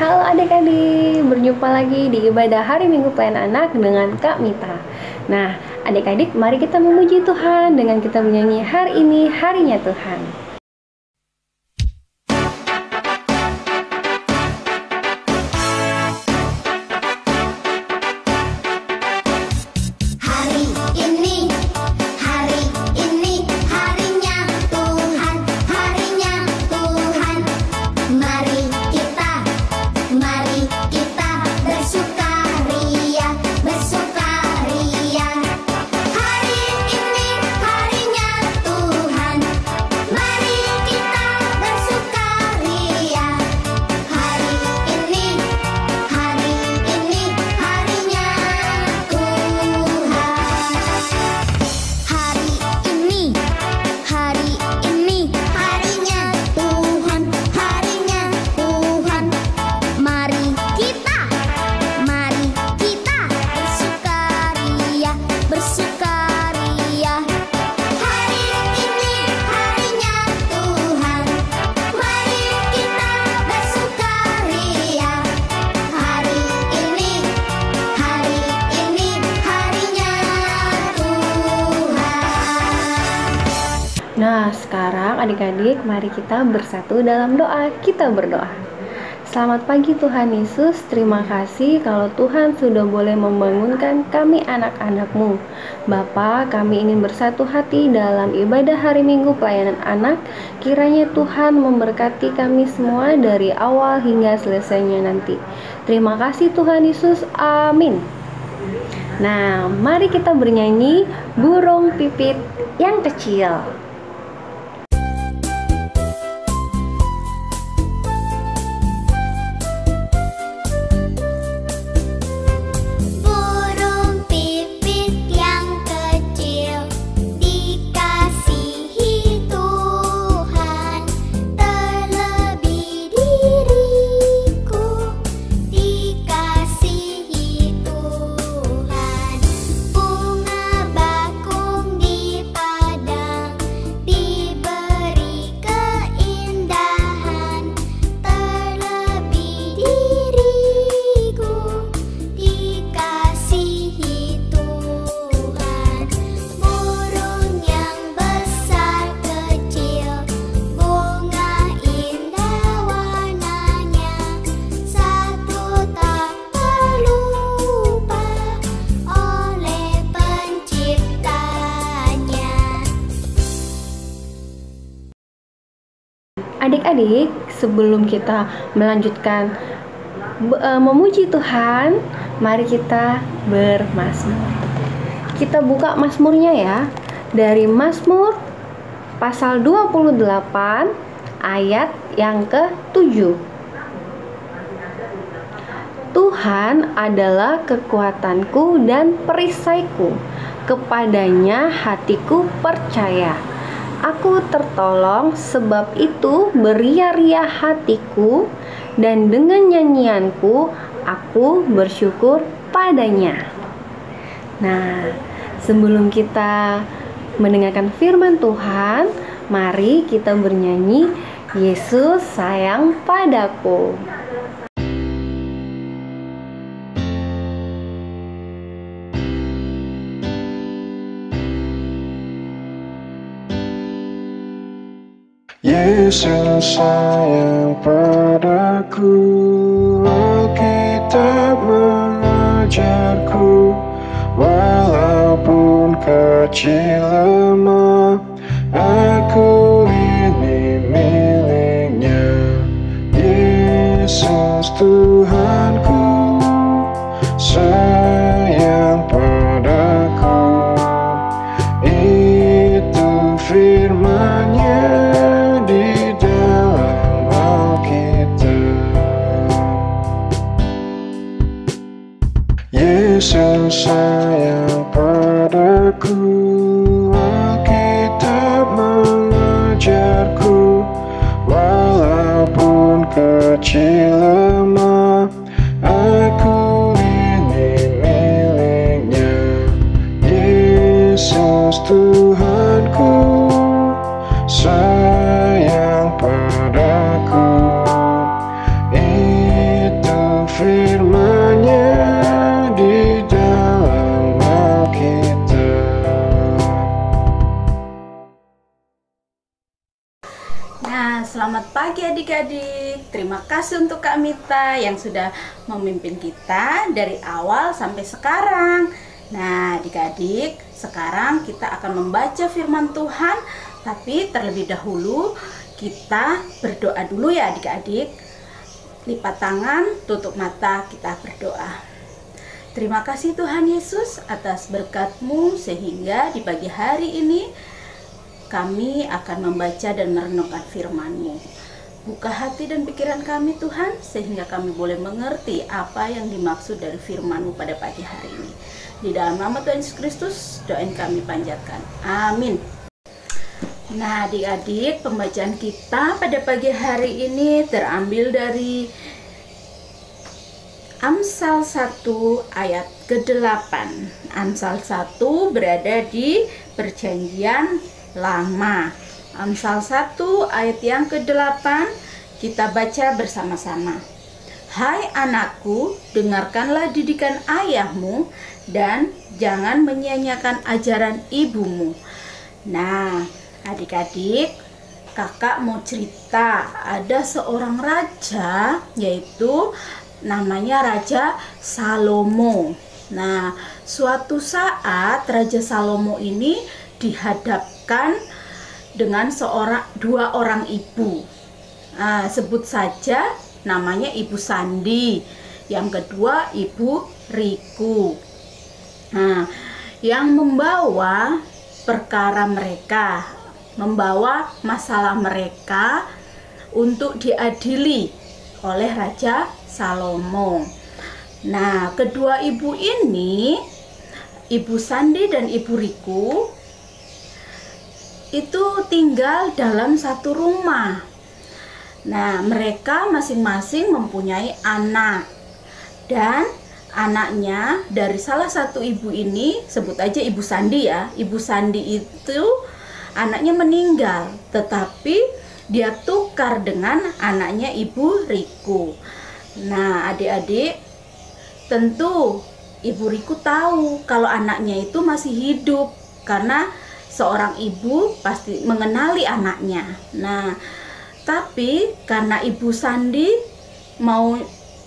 Halo adik-adik, berjumpa lagi di ibadah hari Minggu Pelayanan Anak dengan Kak Mita. Nah, adik-adik, mari kita memuji Tuhan dengan kita menyanyi hari ini harinya Tuhan. Nah, sekarang adik-adik, mari kita bersatu dalam doa. Kita berdoa. Selamat pagi Tuhan Yesus, terima kasih kalau Tuhan sudah boleh membangunkan kami anak-anak-Mu. Bapa, kami ingin bersatu hati dalam ibadah hari Minggu Pelayanan Anak. Kiranya Tuhan memberkati kami semua dari awal hingga selesainya nanti. Terima kasih Tuhan Yesus, amin. Nah, mari kita bernyanyi burung pipit yang kecil. Adik-adik, sebelum kita melanjutkan memuji Tuhan, mari kita bermazmur. Kita buka mazmurnya ya, dari Mazmur pasal 28 ayat yang ke-7. Tuhan adalah kekuatanku dan perisaiku, kepadanya hatiku percaya. Aku tertolong, sebab itu beria-ria hatiku, dan dengan nyanyianku aku bersyukur padanya. Nah, sebelum kita mendengarkan firman Tuhan, mari kita bernyanyi Yesus sayang padaku. Yesus sayang padaku, Alkitab mengajarku, walaupun kecil lemah, aku ini miliknya. Yesus Tuhanku, sayang padaku, itu firman-Nya di dalam Alkitab. Yesus sayang padaku, Alkitab mengajarku, walaupun kecil lemah, aku ini miliknya. Yesus Tuhanku, sayang padaku, itu Terima kasih untuk Kak Mita yang sudah memimpin kita dari awal sampai sekarang. Nah, adik-adik, sekarang kita akan membaca firman Tuhan, tapi terlebih dahulu kita berdoa dulu ya adik-adik. Lipat tangan, tutup mata, kita berdoa. Terima kasih Tuhan Yesus atas berkat-Mu sehingga di pagi hari ini kami akan membaca dan merenungkan firman-Mu. Buka hati dan pikiran kami Tuhan, sehingga kami boleh mengerti apa yang dimaksud dari firman-Mu pada pagi hari ini. Di dalam nama Tuhan Yesus Kristus, doa kami panjatkan. Amin. Nah adik-adik, pembacaan kita pada pagi hari ini terambil dari Amsal 1 ayat ke-8. Amsal 1 berada di Perjanjian Lama. Amsal 1 ayat yang ke-8 kita baca bersama-sama. Hai anakku, dengarkanlah didikan ayahmu dan jangan menyia-nyiakan ajaran ibumu. Nah, adik-adik, kakak mau cerita, ada seorang raja yaitu namanya Raja Salomo. Nah, suatu saat Raja Salomo ini dihadapkan dengan dua orang ibu. Sebut saja namanya Ibu Sandi, yang kedua Ibu Riku. Yang membawa perkara mereka, membawa masalah mereka untuk diadili oleh Raja Salomo. Nah, kedua ibu ini, Ibu Sandi dan Ibu Riku, itu tinggal dalam satu rumah. Nah, mereka masing-masing mempunyai anak. Dan anaknya dari salah satu ibu ini, sebut aja Ibu Sandi ya. Ibu Sandi itu anaknya meninggal, tetapi dia tukar dengan anaknya Ibu Riku. Nah, adik-adik, tentu Ibu Riku tahu kalau anaknya itu masih hidup, karena seorang ibu pasti mengenali anaknya. Nah, tapi karena Ibu Sandi mau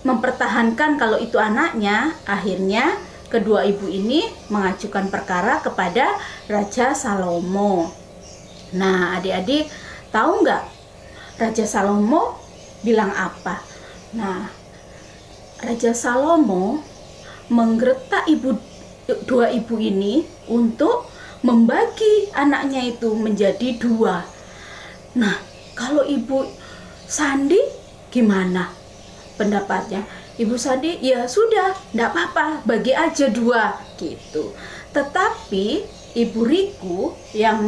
mempertahankan kalau itu anaknya, akhirnya kedua ibu ini mengajukan perkara kepada Raja Salomo. Nah, adik-adik tahu nggak Raja Salomo bilang apa? Nah, Raja Salomo menggeletak dua ibu ini untuk membagi anaknya itu menjadi dua. Nah, kalau Ibu Sandi gimana pendapatnya? Ibu Sandi, ya sudah, enggak apa-apa, bagi aja dua gitu. Tetapi Ibu Riku yang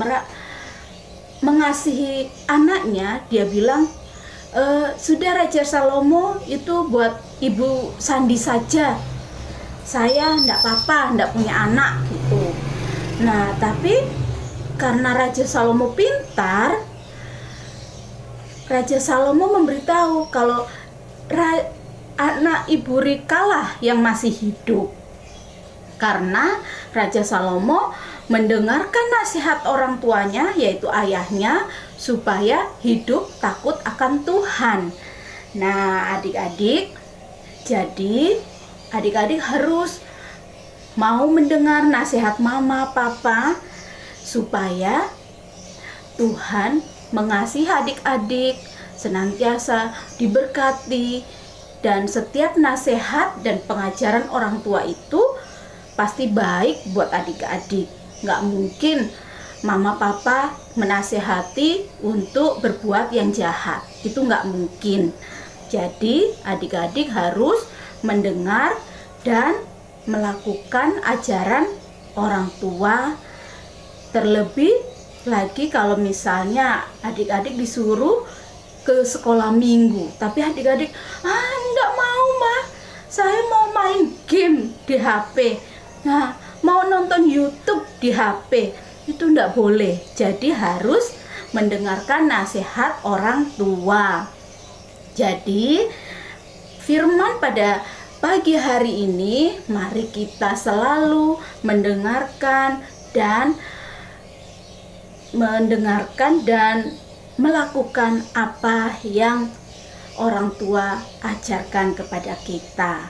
mengasihi anaknya, dia bilang, sudah Raja Salomo itu buat Ibu Sandi saja, saya enggak apa-apa, enggak punya anak gitu. Nah, tapi karena Raja Salomo pintar, Raja Salomo memberitahu kalau anak Ibu Rikalah yang masih hidup. Karena Raja Salomo mendengarkan nasihat orang tuanya, yaitu ayahnya, supaya hidup takut akan Tuhan. Nah, adik-adik, jadi adik-adik harus mau mendengar nasihat mama, papa, supaya Tuhan mengasihi adik-adik, senantiasa diberkati, dan setiap nasihat dan pengajaran orang tua itu pasti baik buat adik-adik. Nggak mungkin mama papa menasehati untuk berbuat yang jahat, itu nggak mungkin. Jadi adik-adik harus mendengar dan melakukan ajaran orang tua, terlebih lagi kalau misalnya adik-adik disuruh ke sekolah minggu, tapi adik-adik enggak mau mah, saya mau main game di HP, nah mau nonton YouTube di HP, itu enggak boleh. Jadi harus mendengarkan nasihat orang tua. Jadi firman pada pagi hari ini, mari kita selalu mendengarkan dan melakukan apa yang orang tua ajarkan kepada kita.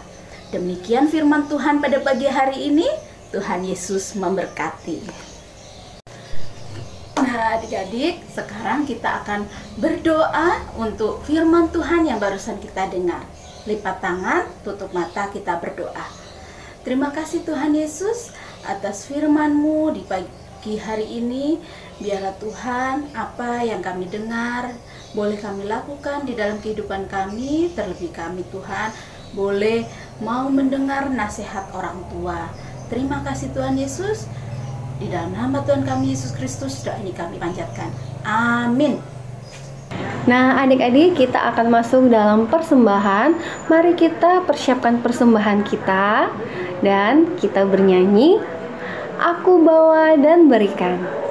Demikian firman Tuhan pada pagi hari ini. Tuhan Yesus memberkati. Nah, adik-adik, sekarang kita akan berdoa untuk firman Tuhan yang barusan kita dengar. Lipat tangan, tutup mata, kita berdoa. Terima kasih Tuhan Yesus atas firman-Mu di pagi hari ini. Biarlah Tuhan, apa yang kami dengar boleh kami lakukan di dalam kehidupan kami. Terlebih kami Tuhan boleh mau mendengar nasihat orang tua. Terima kasih Tuhan Yesus. Di dalam nama Tuhan kami Yesus Kristus, doa ini kami panjatkan. Amin. Nah, adik-adik, kita akan masuk dalam persembahan. Mari kita persiapkan persembahan kita dan kita bernyanyi, Aku bawa dan berikan.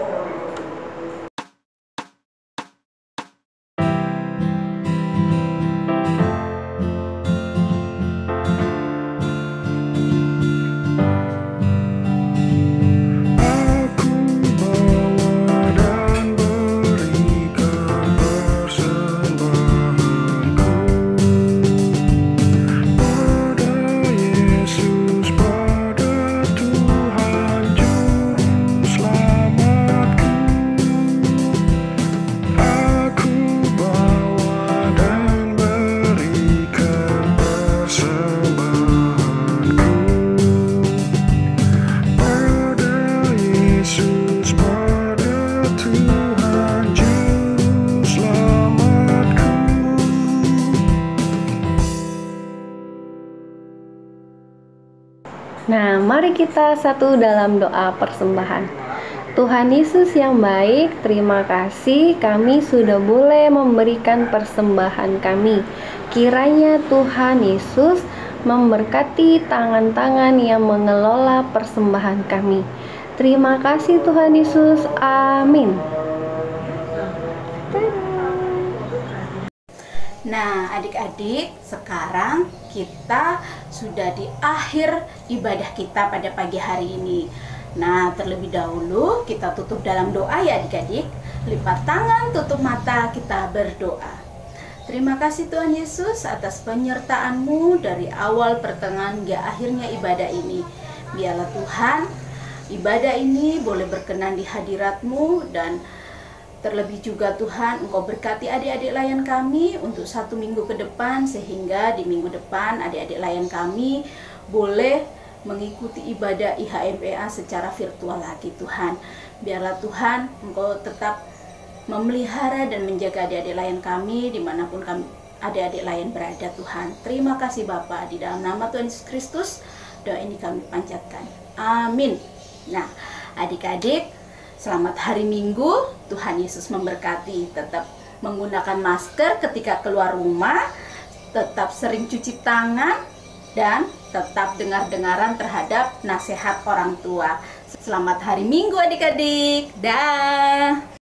Nah, mari kita satu dalam doa persembahan. Tuhan Yesus yang baik, terima kasih kami sudah boleh memberikan persembahan kami. Kiranya Tuhan Yesus memberkati tangan-tangan yang mengelola persembahan kami. Terima kasih Tuhan Yesus. Amin. Nah, adik-adik, sekarang kita sudah di akhir ibadah kita pada pagi hari ini. Nah, terlebih dahulu kita tutup dalam doa ya adik-adik. Lipat tangan, tutup mata, kita berdoa. Terima kasih Tuhan Yesus atas penyertaan-Mu dari awal, pertengahan, hingga akhirnya ibadah ini. Biarlah Tuhan, ibadah ini boleh berkenan di hadirat-Mu, dan terlebih juga Tuhan, Engkau berkati adik-adik layan kami untuk 1 minggu ke depan, sehingga di minggu depan adik-adik layan kami boleh mengikuti ibadah IHMPA secara virtual lagi Tuhan. Biarlah Tuhan, Engkau tetap memelihara dan menjaga adik-adik layan kami dimanapun kami adik-adik layan berada Tuhan. Terima kasih Bapa, di dalam nama Tuhan Yesus Kristus doa ini kami panjatkan. Amin. Nah, adik-adik, selamat hari Minggu. Tuhan Yesus memberkati. Tetap menggunakan masker ketika keluar rumah, tetap sering cuci tangan, dan tetap dengar-dengaran terhadap nasihat orang tua. Selamat hari Minggu adik-adik. Dah.